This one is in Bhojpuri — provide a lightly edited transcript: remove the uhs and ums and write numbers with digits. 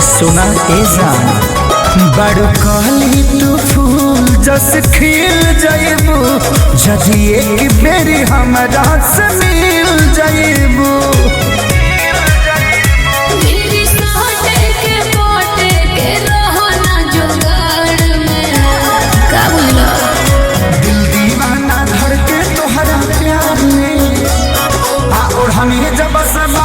सुना ए जान बड़ कहली तू फूल जस खिल जाइबू जदि एक बेरी हमरा से मिल जाइबू। दिल दीवाना धड़के तोहरा प्यार में और हमें जब सब